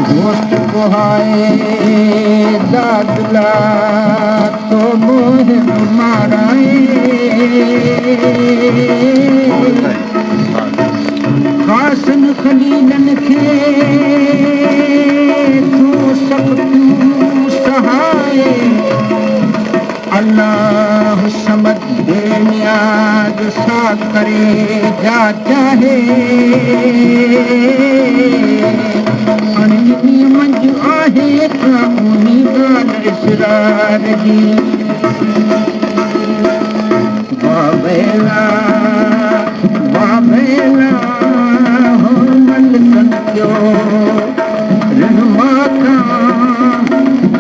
दोस्त को हाय दादला तो मोह माराए खासन खलीलन खे तू सब तू सहाय अल्लाह समद बेनियाज सा करे जा चाहे मंज आहे कानूनी गाल इसरार जी बाबेला बाबेला हो मलकन जो रहमा का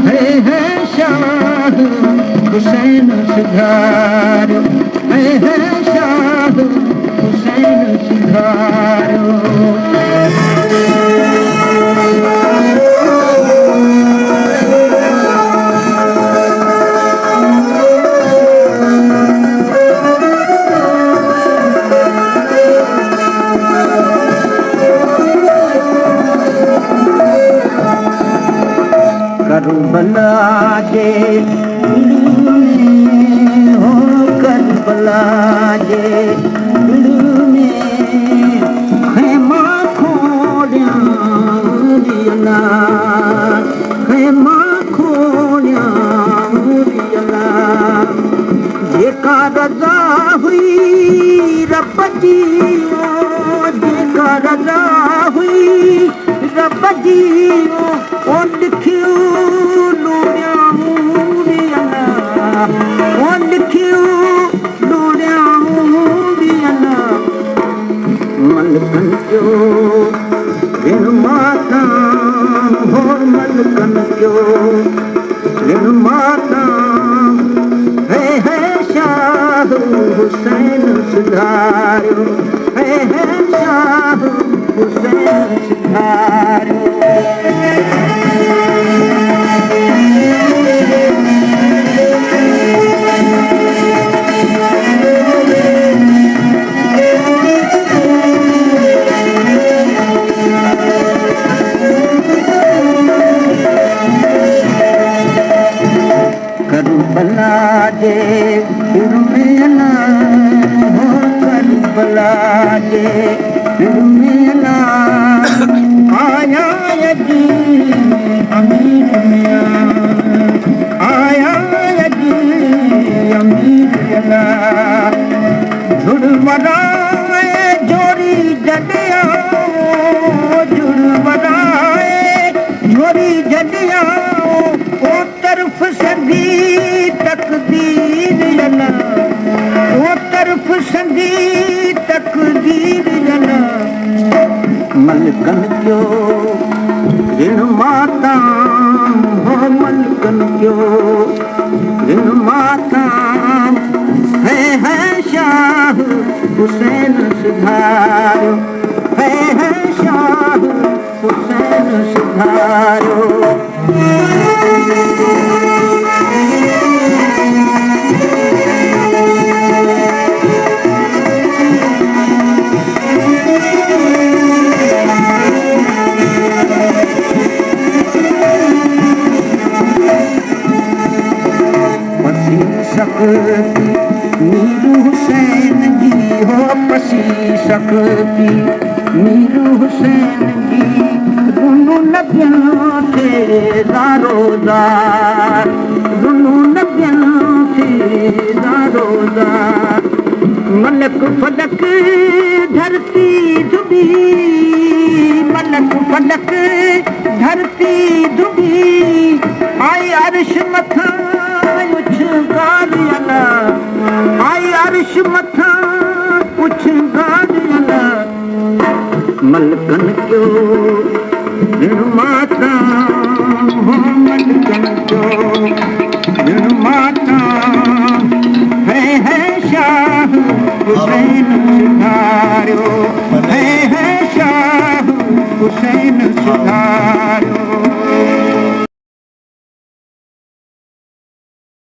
है शाह हुसैन सुधारो है शाह हुसैन सुधारो करबला जे दिल में हो करबला जे दिल में खेमा खोड़िया दियला खेमा खोड़िया दियला जेका रज़ा हुई रब जी जेका रज़ा हुई रब जी ओ लिखियो लोड़िया मूड़िया ओ लिखियो लोड़िया मूड़िया मलकन जो ऋण माता हो मलकन जो ऋण माता है शाह हुसैन सुधारो है शाह हुसैन सुधारो करबला जे फिर मेला हो करबला जे फिर मेला आया यदि अमीर मिया आया यदि अमीर मिया झुड़वराए जोड़ी जडिया झुड़वराए जोड़ी जडिया ओ तरफ संगी तकदीर जना ओ तरफ संगी तकदीर जना मलकन जो ऋण माता हो मलकन जो ऋण माता है शाह हुसैन सुधारो है शाह हुसैन सुधारो सकती मीरू हुसैन जी हो पसी सकती मीरू हुसैन जी दोनों नबियों थे दारोदार दोनों नबियों थे दारोदार मलक फलक धरती दुबी मलक फलक धरती दुबी आई अर्श मथा आई अर्श मथा कुछ गाड़िया मलकन क्यों ऋण माता हो मलकन क्यों ऋण माता है शाह हुसैन सुधारो है शाह हुसैन सुधारो